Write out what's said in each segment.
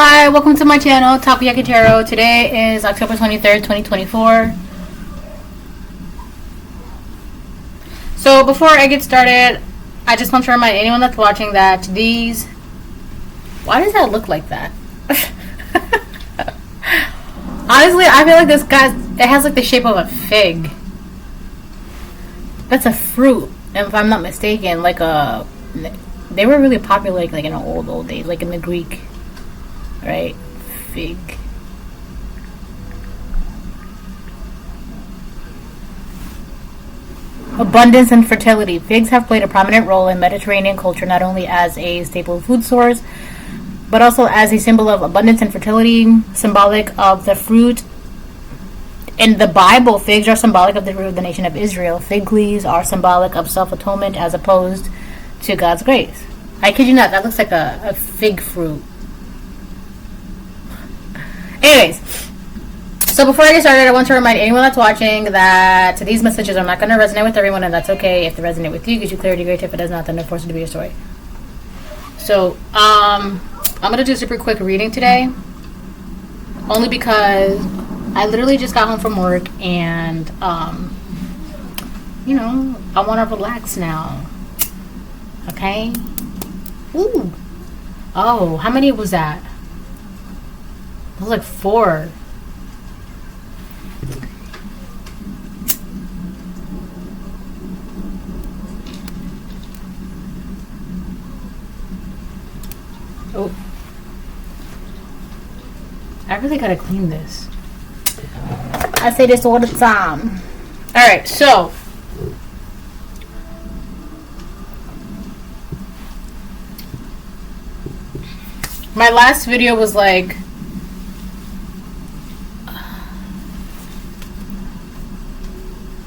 Hi, welcome to my channel, Takoyaki Tarot. Today is October 23rd, 2024. So before I get started, I just want to remind anyone that's watching that these... Why does that look like that? Honestly, I feel like this guy, it has like the shape of a fig. That's a fruit, if I'm not mistaken. Like a... They were really popular like in the old days, like in the Greek. Right? Fig. Abundance and fertility. Figs have played a prominent role in Mediterranean culture, not only as a staple food source, but also as a symbol of abundance and fertility, symbolic of the fruit. In the Bible, figs are symbolic of the fruit of the nation of Israel. Fig leaves are symbolic of self-atonement as opposed to God's grace. I kid you not, that looks like a fig fruit. Anyways, so before I get started, I want to remind anyone that's watching that these messages are not going to resonate with everyone, and that's okay. If they resonate with you, gives you clarity, great. If it does not, then they're forced to be your story. So, I'm going to do a super quick reading today, only because I literally just got home from work, and, you know, I want to relax now. Okay? Ooh. Oh, how many was that? It was like 4. Oh. I really gotta clean this. I say this all the time. Alright, so. My last video was like...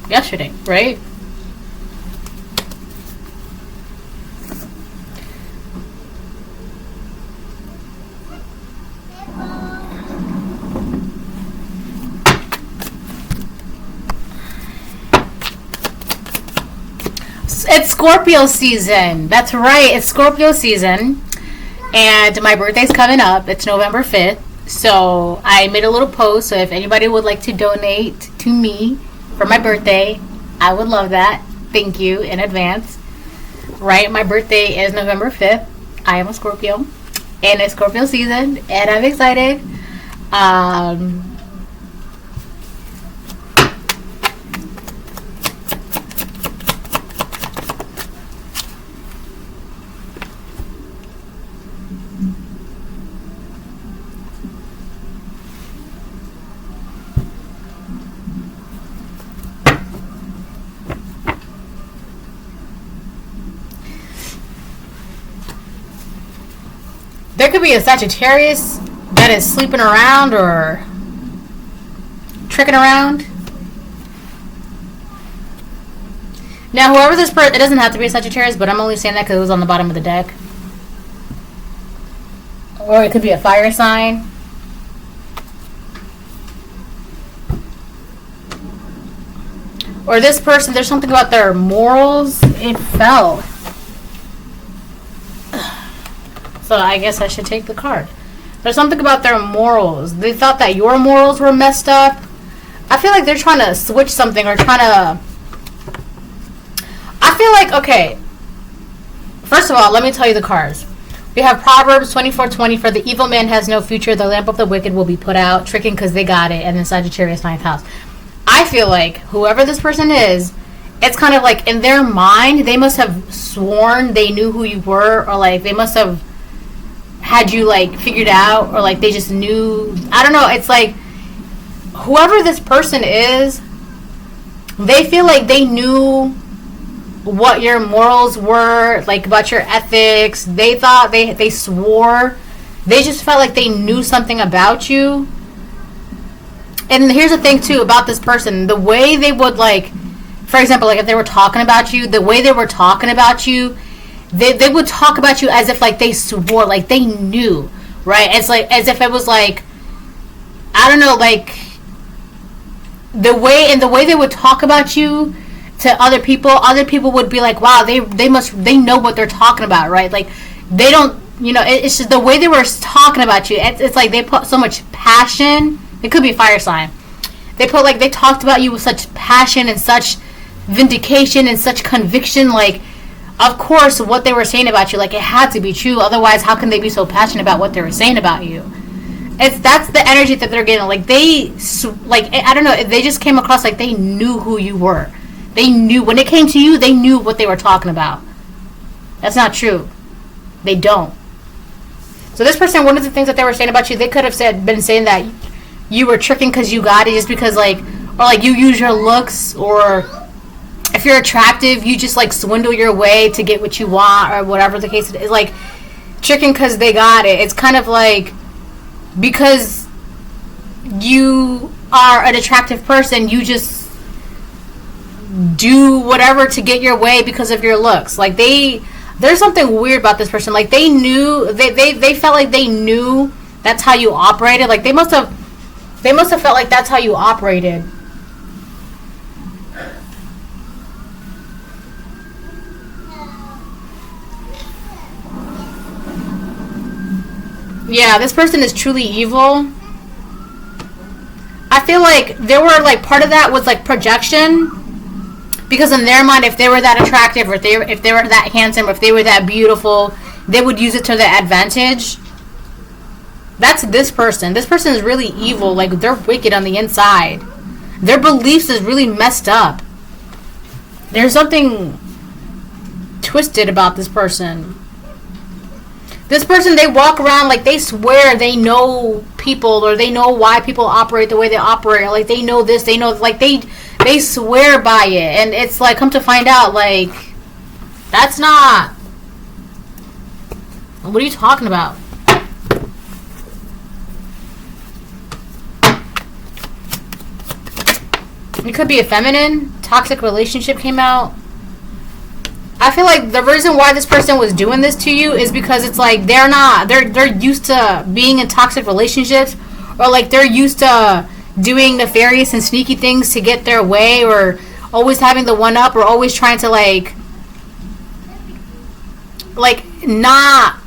yesterday, right? It's Scorpio season. That's right, it's Scorpio season. And my birthday's coming up. It's November 5th. So I made a little post. So if anybody would like to donate to me for my birthday, I would love that. Thank you in advance. Right, my birthday is November 5th. I am a Scorpio, and it's Scorpio season, and I'm excited. There could be a Sagittarius that is sleeping around or tricking around. Now, whoever this person, it doesn't have to be a Sagittarius, but I'm only saying that because it was on the bottom of the deck. Or it could be a fire sign. Or this person, there's something about their morals. It fell. So I guess I should take the card. There's something about their morals. They thought that your morals were messed up. I feel like they're trying to switch something or trying to... I feel like, okay. First of all, let me tell you the cards. We have Proverbs 24:20. For the evil man has no future. The lamp of the wicked will be put out. Tricking because they got it. And then Sagittarius 9th house. I feel like whoever this person is, it's kind of like in their mind, they must have sworn they knew who you were. Or like they must have had you like figured out, or like they just knew. I don't know, it's like whoever this person is, they feel like they knew what your morals were, like about your ethics. They thought they swore, they just felt like they knew something about you. And here's the thing too about this person, the way they would, like, for example, like if they were talking about you, the way they were talking about you, they would talk about you as if like they swore, like they knew, right? It's like as if it was like, I don't know, like the way they would talk about you to other people would be like, wow, they know what they're talking about, right? Like they don't you know, it's just the way they were talking about you. It's like they put so much passion. It could be fire sign. They talked about you with such passion and such vindication and such conviction. Like, of course, what they were saying about you, like, it had to be true. Otherwise, how can they be so passionate about what they were saying about you? That's the energy that they're getting. Like, I don't know. They just came across like they knew who you were. They knew when it came to you. They knew what they were talking about. That's not true. They don't. So this person, one of the things that they were saying about you, they could have been saying that you were tricking because you got it, just because or you use your looks, or if you're attractive, you just like swindle your way to get what you want, or whatever the case is. Like, tricking because they got it. It's kind of like, because you are an attractive person, you just do whatever to get your way because of your looks. Like, there's something weird about this person. Like, they knew, they felt like they knew that's how you operated. Like, they must have felt like that's how you operated. Yeah, this person is truly evil. I feel like there were, like, part of that was, like, projection. Because in their mind, if they were that attractive, or if they were that handsome, or if they were that beautiful, they would use it to their advantage. That's this person. This person is really evil. Like, they're wicked on the inside. Their beliefs is really messed up. There's something twisted about this person. This person, they walk around like they swear they know people, or they know why people operate the way they operate. Like, they know this, they know, like, they swear by it. And it's like, come to find out, like, that's not. What are you talking about? It could be a feminine. Toxic relationship came out. I feel like the reason why this person was doing this to you is because it's like they're used to being in toxic relationships, or like they're used to doing nefarious and sneaky things to get their way, or always having the one up, or always trying to like not,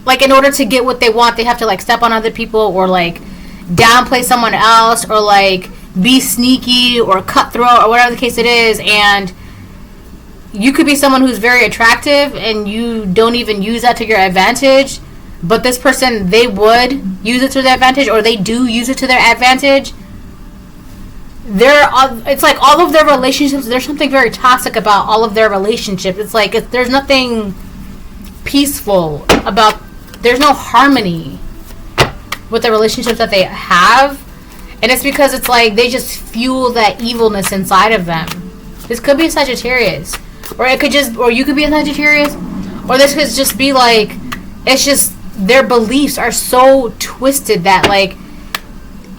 like, in order to get what they want, they have to like step on other people, or like downplay someone else, or like be sneaky or cutthroat, or whatever the case it is. And you could be someone who's very attractive and you don't even use that to your advantage, but this person, they would use it to their advantage, or they do use it to their advantage. It's like all of their relationships, there's something very toxic about all of their relationships. It's like there's nothing peaceful about, there's no harmony with the relationships that they have. And it's because it's like they just fuel that evilness inside of them. This could be a Sagittarius, or you could be a Sagittarius, or this could just be like, it's just their beliefs are so twisted that like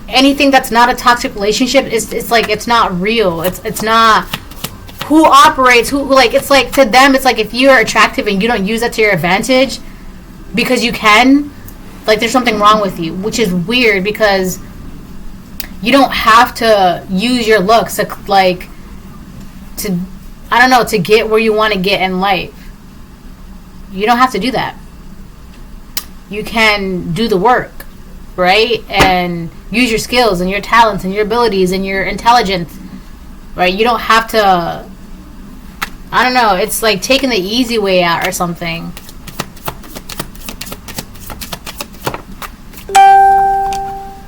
anything that's not a toxic relationship it's like it's not real. It's not who operates who, like, it's like to them it's like if you're attractive and you don't use that to your advantage because you can, like, there's something wrong with you, which is weird because you don't have to use your looks to to get where you want to get in life. You don't have to do that. You can do the work, right? And use your skills and your talents and your abilities and your intelligence, right? You don't have to, I don't know, it's like taking the easy way out or something.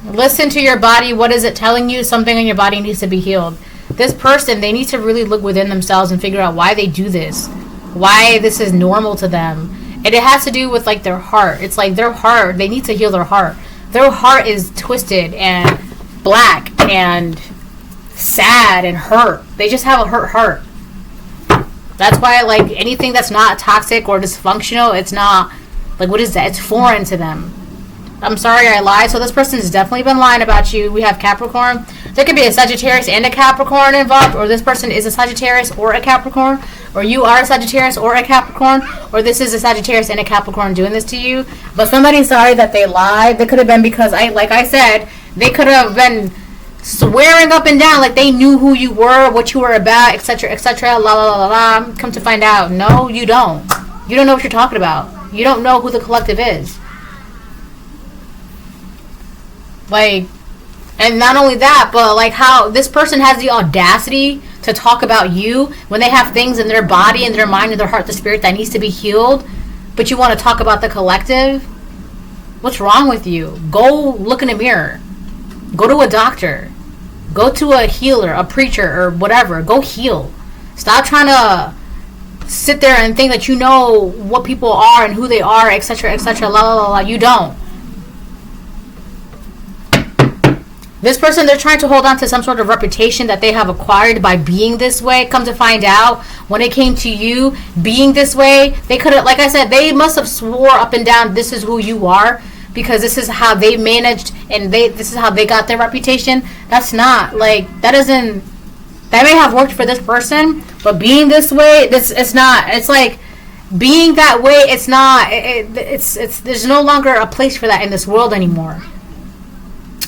Listen to your body. What is it telling you? Something in your body needs to be healed. This person, they need to really look within themselves and figure out why they do this. Why this is normal to them. And it has to do with, like, their heart. It's like their heart, they need to heal their heart. Their heart is twisted and black and sad and hurt. They just have a hurt heart. That's why, like, anything that's not toxic or dysfunctional, it's not, like, what is that? It's foreign to them. I'm sorry I lied. So this person has definitely been lying about you. We have Capricorn. There could be a Sagittarius and a Capricorn involved, or this person is a Sagittarius or a Capricorn, or you are a Sagittarius or a Capricorn, or this is a Sagittarius and a Capricorn doing this to you. But somebody's sorry that they lied. They could have been because, like I said, they could have been swearing up and down like they knew who you were, what you were about, etc., etc., la la la la la. Come to find out, no, you don't. You don't know what you're talking about. You don't know who the collective is. Like, and not only that, but like how this person has the audacity to talk about you when they have things in their body, in their mind, in their heart, the spirit that needs to be healed, but you want to talk about the collective? What's wrong with you? Go look in a mirror. Go to a doctor. Go to a healer, a preacher, or whatever. Go heal. Stop trying to sit there and think that you know what people are and who they are, etc., etc., la la la la. You don't. This person, they're trying to hold on to some sort of reputation that they have acquired by being this way. Come to find out, when it came to you being this way, they could have, like I said, they must have swore up and down, this is who you are, because this is how they managed and this is how they got their reputation. That's not, like, that may have worked for this person, but being this way, it's not. It's like, being that way, it's not, it's there's no longer a place for that in this world anymore.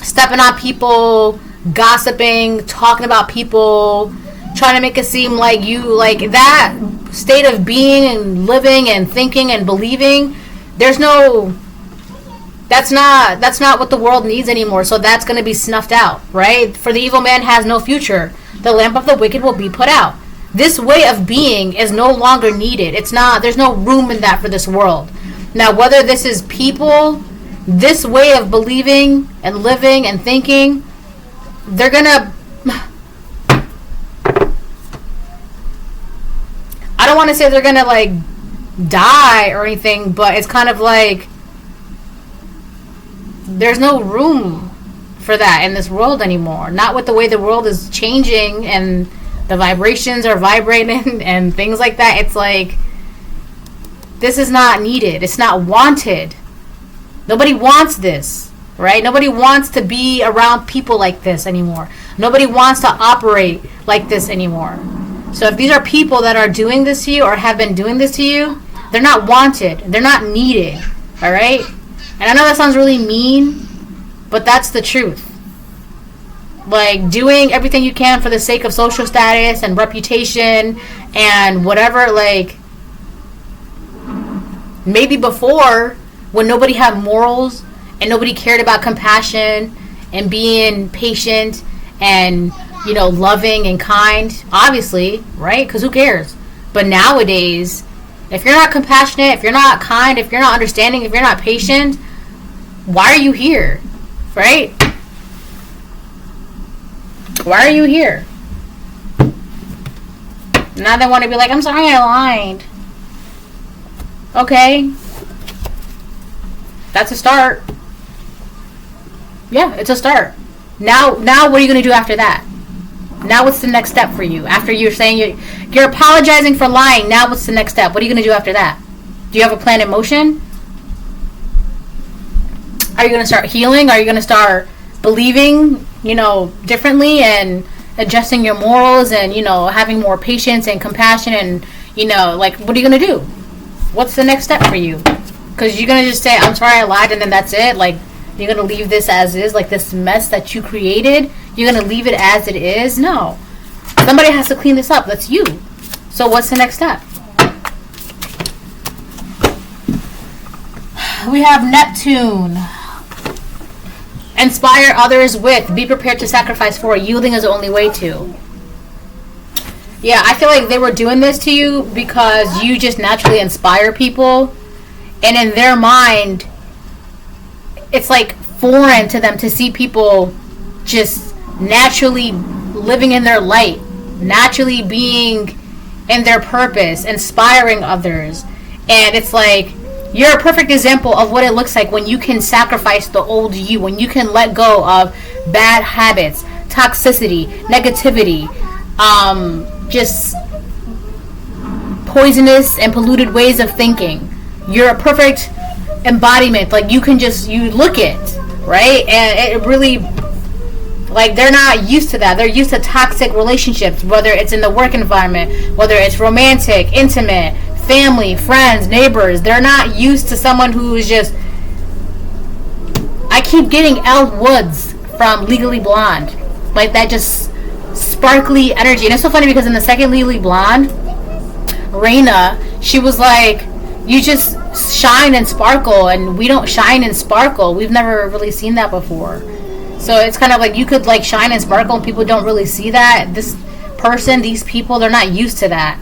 Stepping on people, gossiping, talking about people, trying to make it seem like you, like that state of being and living and thinking and believing, that's not what the world needs anymore. So that's going to be snuffed out, right? For the evil man has no future. The lamp of the wicked will be put out. This way of being is no longer needed. There's no room in that for this world. Now, whether this is people, this way of believing and living and thinking, they're gonna, I don't want to say they're gonna like die or anything, but it's kind of like there's no room for that in this world anymore. Not with the way the world is changing and the vibrations are vibrating and things like that. It's like, this is not needed. It's not wanted. Nobody wants this, right? Nobody wants to be around people like this anymore. Nobody wants to operate like this anymore. So if these are people that are doing this to you or have been doing this to you, they're not wanted. They're not needed, all right? And I know that sounds really mean, but that's the truth. Like, doing everything you can for the sake of social status and reputation and whatever, like, maybe before, when nobody had morals and nobody cared about compassion and being patient and, you know, loving and kind, obviously, right? Because who cares? But nowadays, if you're not compassionate, if you're not kind, if you're not understanding, if you're not patient, why are you here, right? Why are you here? Now they want to be like, I'm sorry, I lied. Okay. That's a start. Yeah, it's a start. Now what are you going to do after that? Now what's the next step for you? After you're saying you're apologizing for lying, now what's the next step? What are you going to do after that? Do you have a plan in motion? Are you going to start healing? Are you going to start believing, you know, differently and adjusting your morals and, you know, having more patience and compassion and, you know, like, what are you going to do? What's the next step for you? Because you're going to just say, I'm sorry, I lied, and then that's it? Like, you're going to leave this as is? Like, this mess that you created, you're going to leave it as it is? No. Somebody has to clean this up. That's you. So what's the next step? We have Neptune. Inspire others with. Be prepared to sacrifice for. Yielding is the only way to. Yeah, I feel like they were doing this to you because you just naturally inspire people. And in their mind, it's like foreign to them to see people just naturally living in their light, naturally being in their purpose, inspiring others. And it's like, you're a perfect example of what it looks like when you can sacrifice the old you, when you can let go of bad habits, toxicity, negativity, just poisonous and polluted ways of thinking. You're a perfect embodiment. Like, you look it, right? And it really, like, they're not used to that. They're used to toxic relationships, whether it's in the work environment, whether it's romantic, intimate, family, friends, neighbors. They're not used to someone who is just, I keep getting Elle Woods from Legally Blonde. Like, that just sparkly energy. And it's so funny because in the second Legally Blonde, Raina, she was like, you just, shine and sparkle, and we don't shine and sparkle. We've never really seen that before. So it's kind of like you could like shine and sparkle and people don't really see that. This person, these people, they're not used to that,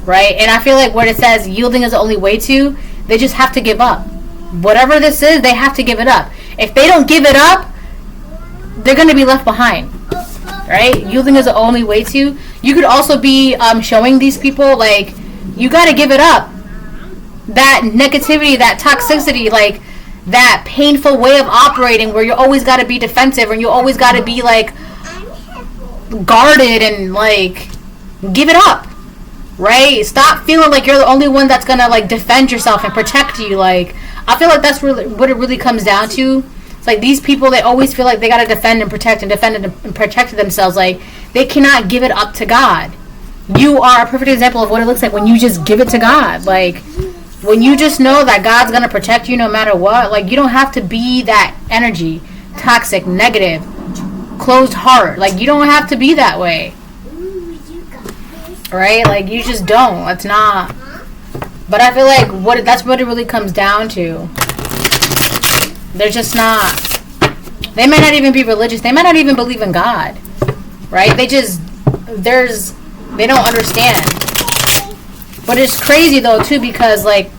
right? And I feel like when it says yielding is the only way to, they just have to give up. Whatever this is, they have to give it up. If they don't give it up, they're going to be left behind, right? Yielding is the only way to. You could also be showing these people, like, you got to give it up. That negativity, that toxicity, like, that painful way of operating where you always got to be defensive and you always got to be, like, guarded and, like, give it up, right? Stop feeling like you're the only one that's going to, like, defend yourself and protect you. Like, I feel like that's really what it really comes down to. It's like these people, they always feel like they got to defend and protect themselves. Like, they cannot give it up to God. You are a perfect example of what it looks like when you just give it to God. Like, when you just know that God's going to protect you no matter what, like, you don't have to be that energy, toxic, negative, closed heart. Like, you don't have to be that way. Right? Like, you just don't. It's not. But I feel like that's what it really comes down to. They're just not. They might not even be religious. They might not even believe in God. Right? They don't understand. But it's crazy though too, because like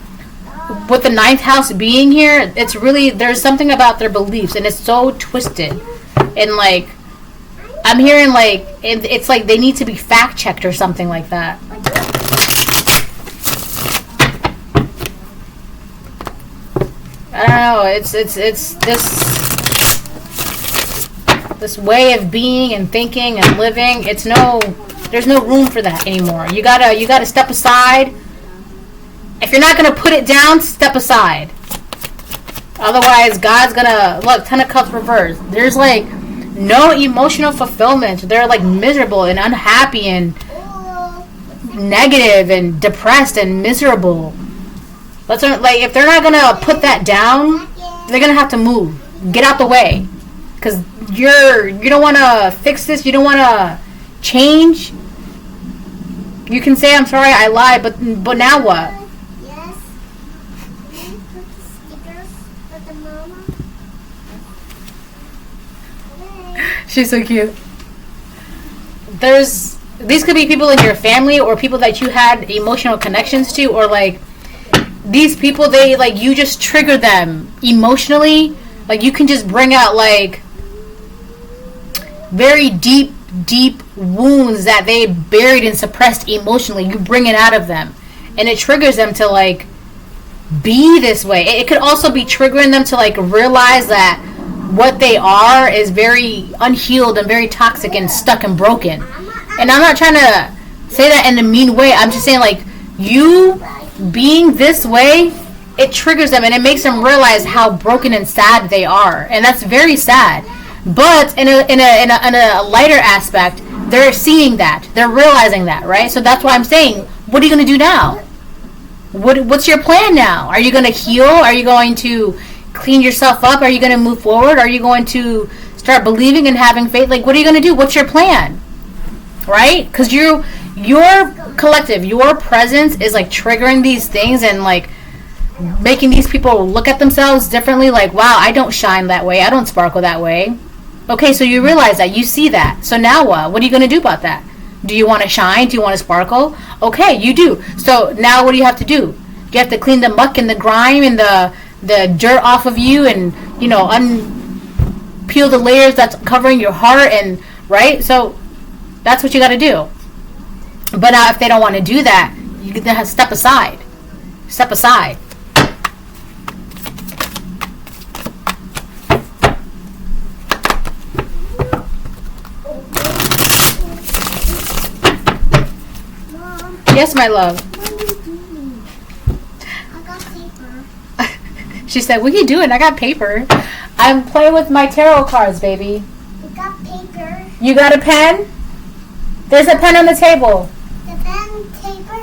with the 9th house being here, it's really, there's something about their beliefs and it's so twisted. And like, I'm hearing like, it's like they need to be fact checked or something like that. I don't know. It's this way of being and thinking and living. There's no room for that anymore. You gotta step aside. If you're not gonna put it down, step aside. Otherwise, God's gonna look. 10 of Cups reversed. There's like no emotional fulfillment. They're like miserable and unhappy and negative and depressed and miserable. Like, if they're not gonna put that down, they're gonna have to move. Get out the way, because you don't want to fix this. You don't want to change. You can say, I'm sorry, I lied, but now what? Yes. Can you put the stickers for the mama? She's so cute. These could be people in your family or people that you had emotional connections to, or like these people, they like, you just trigger them emotionally. Like, you can just bring out like very deep wounds that they buried and suppressed emotionally. You bring it out of them and it triggers them to like be this way. It could also be triggering them to like realize that what they are is very unhealed and very toxic and stuck and broken. And I'm not trying to say that in a mean way. I'm just saying, like, you being this way, it triggers them and it makes them realize how broken and sad they are. And that's very sad. But in a lighter aspect, they're seeing that. They're realizing that, right? So that's why I'm saying, what are you going to do now? What's your plan now? Are you going to heal? Are you going to clean yourself up? Are you going to move forward? Are you going to start believing and having faith? Like, what are you going to do? What's your plan? Right? Because your collective, your presence is like triggering these things and like making these people look at themselves differently. Like, wow, I don't shine that way. I don't sparkle that way. Okay, so you realize that. You see that. So now what? What are you going to do about that? Do you want to shine? Do you want to sparkle? Okay, you do. So now what do you have to do? You have to clean the muck and the grime and the dirt off of you, and, you know, peel the layers that's covering your heart, and, right? So that's what you got to do. But now if they don't want to do that, you have to step aside. Step aside. Mom, Yes, my love. what are you doing? I got paper. She said, what are you doing? I got paper. I'm playing with my tarot cards, baby. You got paper. You got a pen? There's a pen on the table. The pen, paper.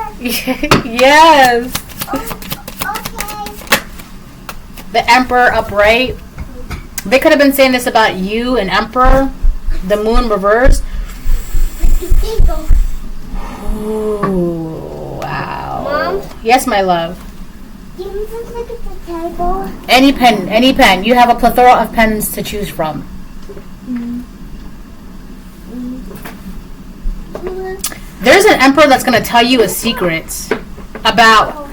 Yes. Okay. The Emperor upright. They could have been saying this about you and Emperor. The Moon reversed. The paper. Ooh, wow. Mom? Yes, my love. Give me something. Table. Any pen. You have a plethora of pens to choose from. There's an emperor that's going to tell you a secret about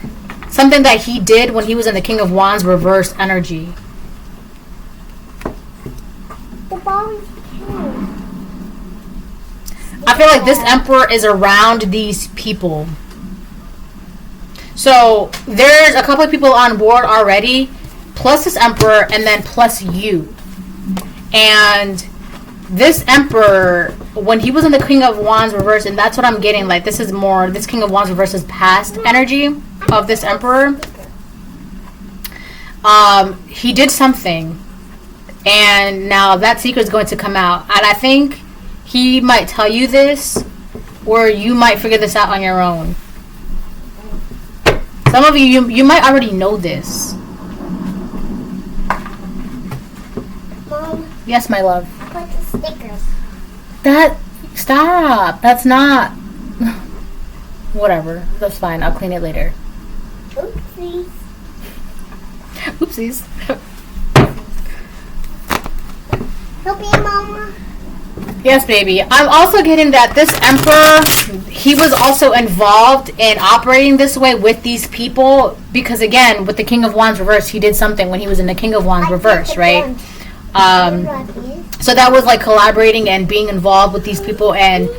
something that he did when he was in the King of Wands reverse energy. The ball is cute. I feel like this emperor is around these people. So there's a couple of people on board already, plus this emperor, and then plus you. And this emperor, when he was in the King of Wands reverse, and that's what I'm getting, like this is more, this King of Wands reverse is past energy of this emperor. He did something, and now that secret is going to come out. And I think he might tell you this, or you might figure this out on your own. Some of you might already know this. Mom. Yes, my love. Put the stickers. Stop. That's not. Whatever. That's fine. I'll clean it later. Oopsies. Oopsies. Help me, Mama. Yes, baby. I'm also getting that this emperor, he was also involved in operating this way with these people because, again, with the King of Wands reverse, he did something when he was in the King of Wands reverse, right? So that was like collaborating and being involved with these people and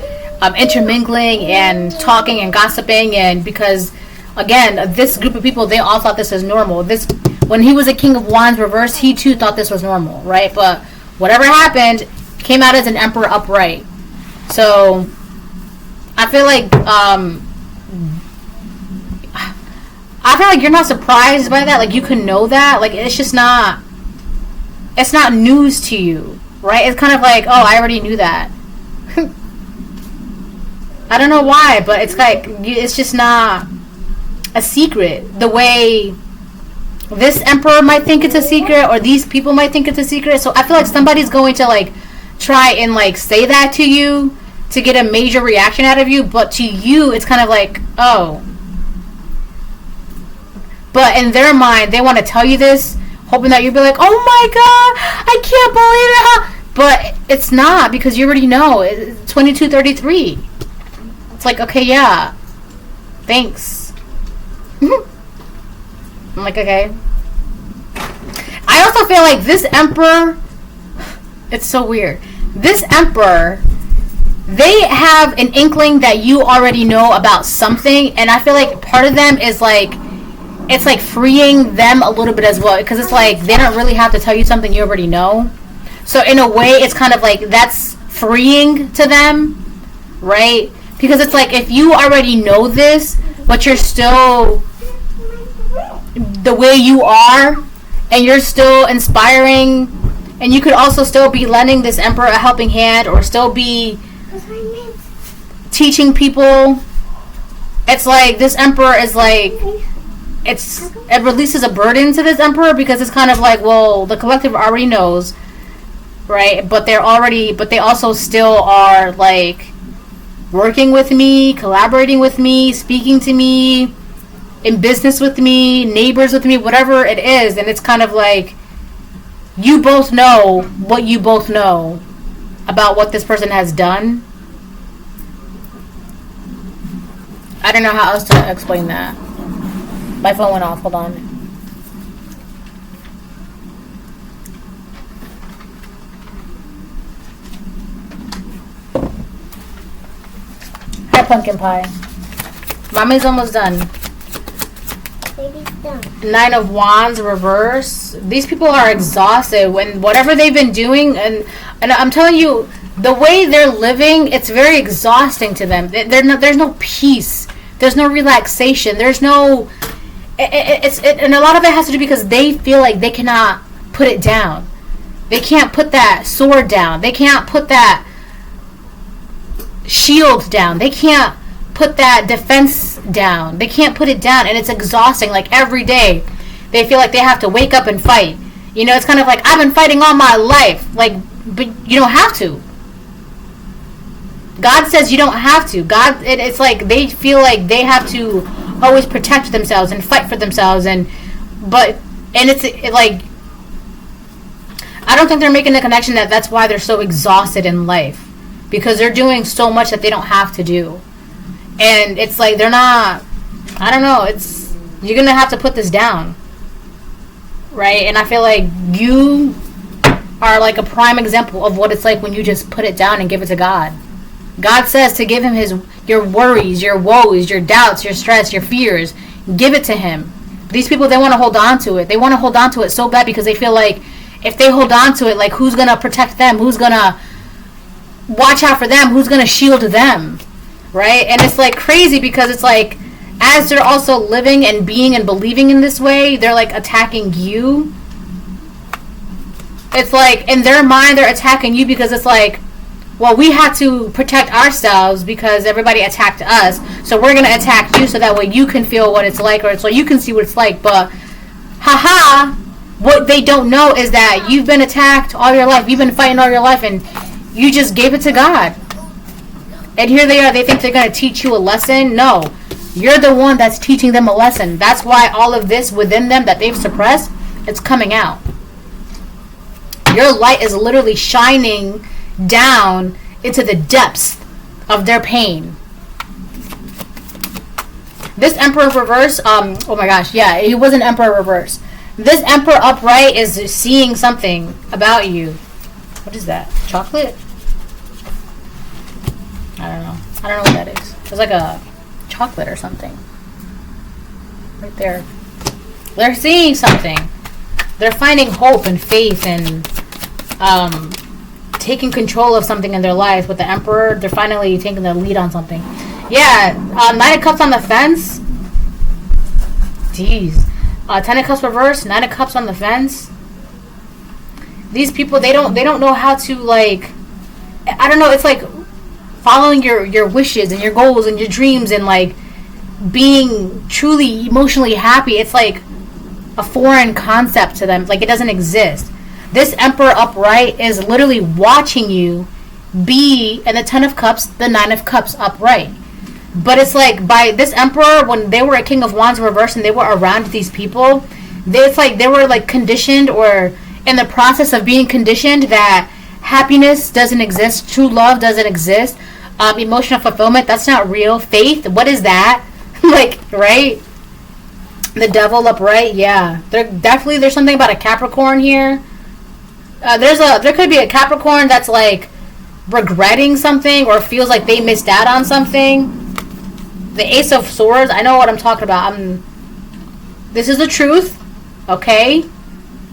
intermingling and talking and gossiping, and because, again, this group of people, they all thought this was normal. When he was a King of Wands reverse, he too thought this was normal, right? But whatever happened came out as an emperor upright. So I feel like you're not surprised by that. Like, you can know that. Like, it's not news to you, right? It's kind of like, oh, I already knew that. I don't know why, but it's like, it's just not a secret the way this emperor might think it's a secret, or these people might think it's a secret. So I feel like somebody's going to like try and like say that to you to get a major reaction out of you, but to you it's kind of like, oh. But in their mind, they want to tell you this, hoping that you'll be like, oh my god, I can't believe it. But it's not, because you already know. It's 2233. It's like, okay, yeah, thanks. I'm like, okay. I also feel like this emperor, it's so weird. This emperor, they have an inkling that you already know about something, and I feel like part of them is like, it's like freeing them a little bit as well, because it's like they don't really have to tell you something you already know. So in a way, it's kind of like that's freeing to them, right? Because it's like, if you already know this, but you're still the way you are, and you're still inspiring, and you could also still be lending this emperor a helping hand, or still be teaching people. It's like this emperor is like, it releases a burden to this emperor, because it's kind of like, well, the collective already knows, right? But they also still are like working with me, collaborating with me, speaking to me, in business with me, neighbors with me, whatever it is. And it's kind of like, you both know what you both know about what this person has done. I don't know how else to explain that. My phone went off. Hold on. Hi, pumpkin pie. Mommy's almost done. Baby's done. 9 of Wands reverse. These people are exhausted when whatever they've been doing, and I'm telling you, the way they're living, it's very exhausting to them. There's no peace. There's no relaxation. There's no. And a lot of it has to do because they feel like they cannot put it down. They can't put that sword down. They can't put that shield down. They can't put that defense down. They can't put it down, and it's exhausting. Like, every day they feel like they have to wake up and fight. You know, it's kind of like, I've been fighting all my life. Like, but you don't have to. God says you don't have to. God, it's like they feel like they have to always protect themselves and fight for themselves, but And like, I don't think they're making the connection that that's why they're so exhausted in life, because they're doing so much that they don't have to do. And it's like they're not, I don't know, it's, you're gonna have to put this down, right? And I feel like you are like a prime example of what it's like when you just put it down and give it to God. God says to give him your worries, your woes, your doubts, your stress, your fears. Give it to him. These people, they want to hold on to it. They want to hold on to it so bad because they feel like if they hold on to it, like, who's going to protect them? Who's going to watch out for them? Who's going to shield them? Right? And it's like crazy because it's like, as they're also living and being and believing in this way, they're like attacking you. It's like, in their mind, they're attacking you because it's like, well, we had to protect ourselves because everybody attacked us, so we're going to attack you so that way you can feel what it's like, or so you can see what it's like. But, haha, what they don't know is that you've been attacked all your life. You've been fighting all your life, and you just gave it to God. And here they are. They think they're going to teach you a lesson. No, you're the one that's teaching them a lesson. That's why all of this within them that they've suppressed, it's coming out. Your light is literally shining down into the depths of their pain. This Emperor reverse, oh my gosh, yeah, he was an Emperor reverse. This Emperor upright is seeing something about you. What is that? Chocolate? I don't know what that is. It's like a chocolate or something. Right there. They're seeing something. They're finding hope and faith and taking control of something in their life. With the Emperor, they're finally taking the lead on something. Yeah, Nine of Cups on the fence. Jeez. Ten of Cups reverse, Nine of Cups on the fence. These people, they don't know how to, like, I don't know, it's like following your wishes and your goals and your dreams and like being truly emotionally happy. It's like a foreign concept to them. Like, it doesn't exist. This Emperor upright is literally watching you be in the Ten of Cups, the Nine of Cups upright. But it's like, by this Emperor, when they were a King of Wands reverse and they were around these people, it's like they were like conditioned, or in the process of being conditioned, that happiness doesn't exist, true love doesn't exist, emotional fulfillment, that's not real, faith, what is that? Like, right? The Devil upright, yeah. There's something about a Capricorn here. There could be a Capricorn that's like regretting something or feels like they missed out on something. The Ace of Swords, I know what I'm talking about. This is the truth, okay?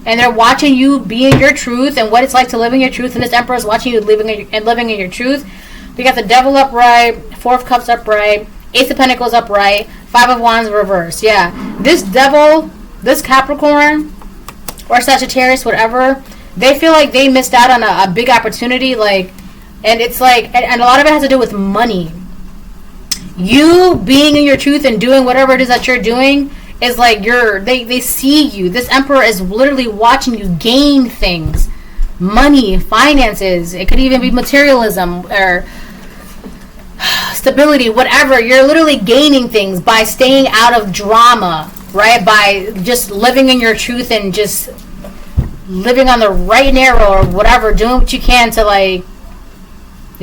And they're watching you be in your truth and what it's like to live in your truth. And this Emperor is watching you living in your truth. We got the Devil upright, Four of Cups upright, Ace of Pentacles upright, Five of Wands reverse. Yeah, this Devil, this Capricorn, or Sagittarius, whatever, they feel like they missed out on a big opportunity. Like, and it's like, and a lot of it has to do with money. You being in your truth and doing whatever it is that you're doing is like they see you. This Emperor is literally watching you gain things. Money, finances, it could even be materialism or stability, whatever. You're literally gaining things by staying out of drama, right? By just living in your truth and just living on the right and narrow or whatever, doing what you can to like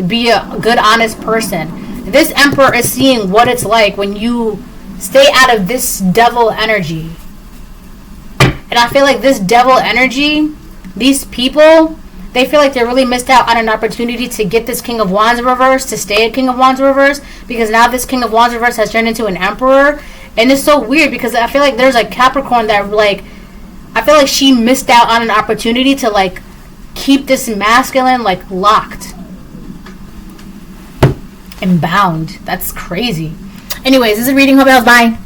be a good, honest person. This Emperor is seeing what it's like when you stay out of this devil energy. And I feel like this devil energy, these people, they feel like they really missed out on an opportunity to get this King of Wands reverse, to stay a King of Wands reverse, because now this King of Wands reverse has turned into an Emperor. And it's so weird because I feel like there's a Capricorn that like, I feel like she missed out on an opportunity to like keep this masculine like locked and bound. That's crazy. Anyways, this is a reading. Hope you guys bye.